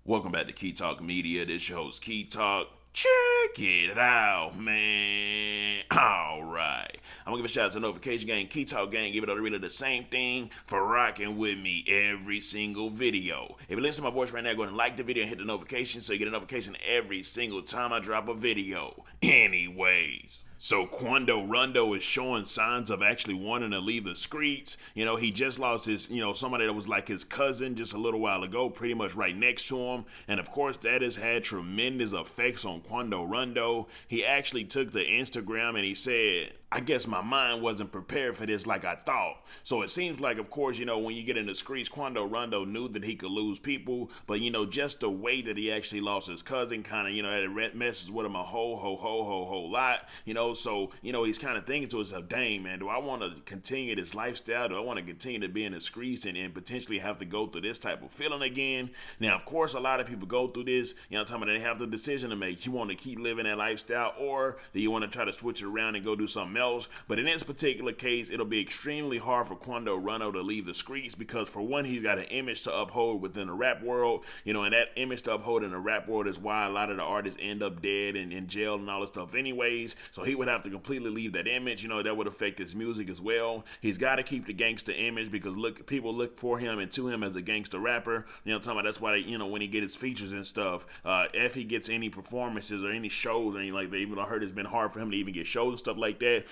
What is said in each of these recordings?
Welcome back to Key Talk Media. This your host, Key Talk. Check it out, man. Alright. I'm gonna give a shout out to Notification Gang, Key Talk Gang, give it all really the same thing for rocking with me every single video. If you listen to my voice right now, go ahead and like the video and hit the notification so you get a notification every single time I drop a video. Anyways. So Quando Rondo is showing signs of actually wanting to leave the streets. You know, he just lost his, somebody that was like his cousin just a little while ago, pretty much right next to him. And of course, that has had tremendous effects on Quando Rondo. He actually took the Instagram and he said, I guess my mind wasn't prepared for this like I thought. So it seems like, of course, when you get in the streets, Quando Rondo knew that he could lose people. But, just the way that he actually lost his cousin kind of, it messes with him a whole lot. So, he's kind of thinking to himself, dang, man, do I want to continue this lifestyle? Do I want to continue to be in the streets and potentially have to go through this type of feeling again? Now, of course, a lot of people go through this, talking about they have the decision to make. You want to keep living that lifestyle, or do you want to try to switch it around and go do something else? But in this particular case, it'll be extremely hard for Quando Rondo to leave the streets because, for one, he's got an image to uphold within the rap world, and that image to uphold in the rap world is why a lot of the artists end up dead and in jail and all this stuff anyways. So he would have to completely leave that image. That would affect his music as well. He's got to keep the gangster image because people look for him and to him as a gangster rapper. Talking about that's why when he get his features and stuff, if he gets any performances or any shows or anything like that, even though I heard it's been hard for him to even get shows and stuff like that,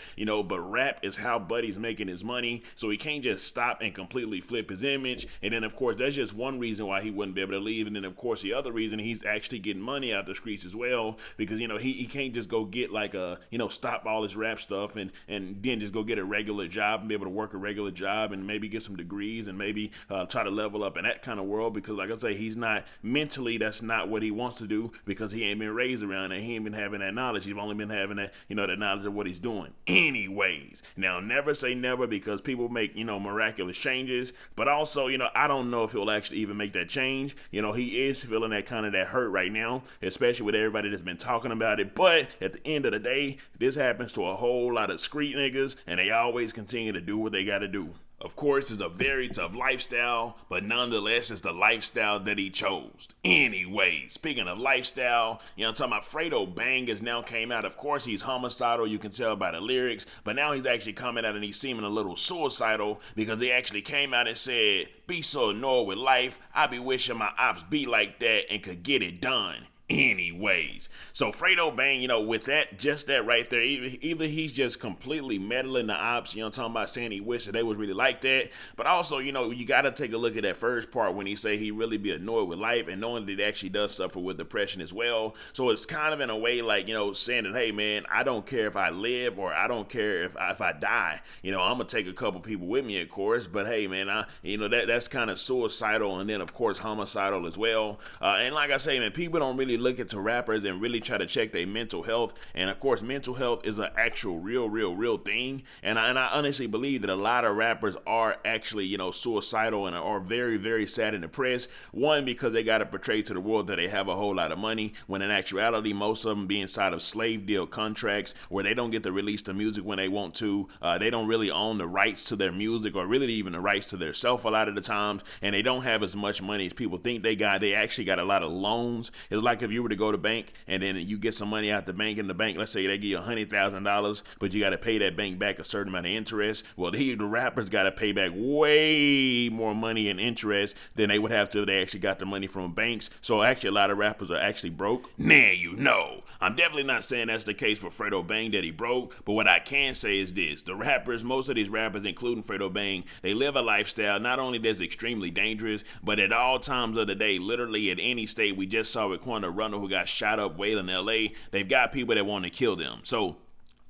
but rap is how Buddy's making his money, so he can't just stop and completely flip his image. And then of course that's just one reason why he wouldn't be able to leave. And then of course the other reason, he's actually getting money out the streets as well, because he can't just go get like a stop all his rap stuff and then just go get a regular job and be able to work a regular job and maybe get some degrees and maybe try to level up in that kind of world, because like I say, he's not mentally, that's not what he wants to do, because he ain't been raised around it. He ain't been having that knowledge. He's only been having that that knowledge of what he's doing. Anyways, now never say never, because people make miraculous changes, but also I don't know if he'll actually even make that change. He is feeling that kind of that hurt right now, especially with everybody that's been talking about it. But at the end of the day, this happens to a whole lot of street niggas, and they always continue to do what they got to do. Of course, it's a very tough lifestyle, but nonetheless, it's the lifestyle that he chose. Anyway, speaking of lifestyle, I'm talking about Fredo Bang has now came out. Of course, he's homicidal, you can tell by the lyrics, but now he's actually coming out and he's seeming a little suicidal, because he actually came out and said, be so annoyed with life, I be wishing my ops be like that and could get it done. Anyways, so Fredo Bang, with that, just that right there, either he's just completely meddling the ops, talking about saying he wished that they was really like that, but also, you got to take a look at that first part when he say he really be annoyed with life, and knowing that he actually does suffer with depression as well. So it's kind of in a way like, saying that, hey man, I don't care if I live or I don't care if I die, I'm gonna take a couple people with me, of course, but hey man, that's kind of suicidal, and then of course homicidal as well. And like I say, man, people don't really look into rappers and really try to check their mental health, and of course mental health is an actual real thing, and I honestly believe that a lot of rappers are actually suicidal and are very sad and depressed. One, because they got to portray to the world that they have a whole lot of money, when in actuality most of them be inside of slave deal contracts where they don't get to release the music when they want to. They don't really own the rights to their music, or really even the rights to their self a lot of the times, and they don't have as much money as people think they got. They actually got a lot of loans. It's like if you were to go to bank and then you get some money out the bank, and the bank, let's say they give you $100,000, but you got to pay that bank back a certain amount of interest. Well, the rappers got to pay back way more money in interest than they would have to if they actually got the money from banks. So actually a lot of rappers are actually broke. Now, I'm definitely not saying that's the case for Fredo Bang, that he broke, but what I can say is this: the rappers, most of these rappers, including Fredo Bang, they live a lifestyle not only that's extremely dangerous, but at all times of the day, literally at any state. We just saw with Quando Rondo, who got shot up way in LA. They've got people that want to kill them. So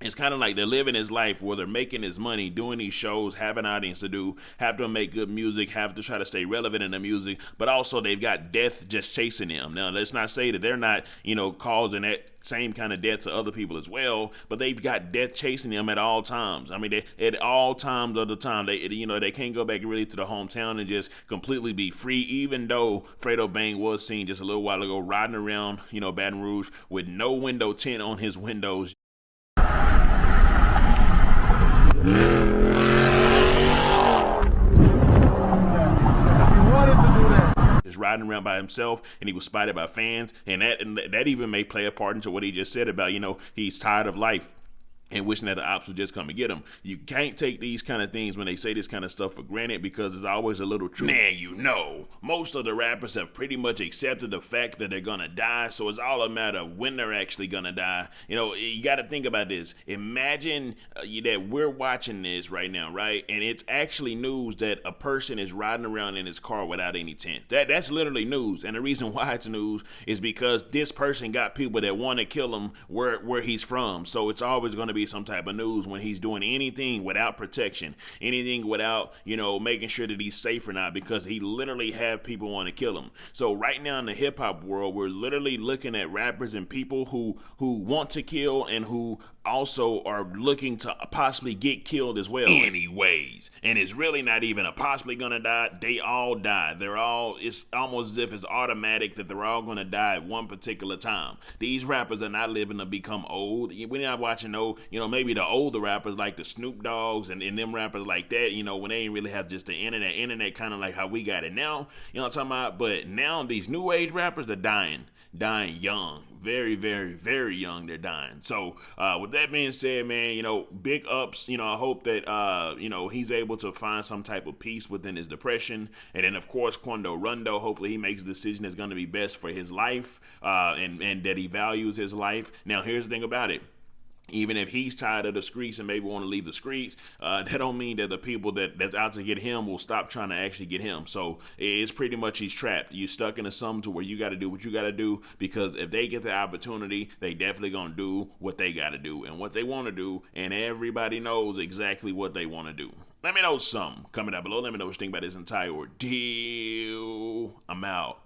it's kind of like they're living his life where they're making his money, doing these shows, have an audience to do, have to make good music, have to try to stay relevant in the music, but also they've got death just chasing them. Now, let's not say that they're not, causing that same kind of death to other people as well, but they've got death chasing them at all times. I mean, at all times of the time, they can't go back really to the hometown and just completely be free, even though Fredo Bang was seen just a little while ago riding around, Baton Rouge with no window tint on his windows. just riding around by himself, and he was spotted by fans, and that even may play a part into what he just said about, he's tired of life and wishing that the ops would just come and get him. You can't take these kind of things when they say this kind of stuff for granted, because there's always a little truth. Man, most of the rappers have pretty much accepted the fact that they're gonna die, so it's all a matter of when they're actually gonna die. You got to think about this. Imagine that we're watching this right now, right? And it's actually news that a person is riding around in his car without any tent. That's literally news, and the reason why it's news is because this person got people that want to kill him where he's from. So it's always going to be some type of news when he's doing anything without protection, anything without, making sure that he's safe or not, because he literally have people want to kill him. So right now in the hip hop world, we're literally looking at rappers and people who want to kill and who also are looking to possibly get killed as well. Anyways, and it's really not even a possibly gonna die. They all die. It's almost as if it's automatic that they're all gonna die at one particular time. These rappers are not living to become old. We're not watching maybe the older rappers like the Snoop Dogs and them rappers like that, when they ain't really have just the internet kind of like how we got it now, what I'm talking about? But now these new age rappers, they're dying young, very, very, very young. They're dying. So with that being said, man, big ups. I hope that he's able to find some type of peace within his depression. And then of course Quando, Rondo, hopefully he makes a decision that's going to be best for his life, and that he values his life. Now here's the thing about it. Even if he's tired of the streets and maybe want to leave the streets, that don't mean that the people that's out to get him will stop trying to actually get him. So it's pretty much he's trapped. You're stuck into something to where you got to do what you got to do, because if they get the opportunity, they definitely going to do what they got to do and what they want to do, and everybody knows exactly what they want to do. Let me know something. Comment down below. Let me know what you think about this entire ordeal. I'm out.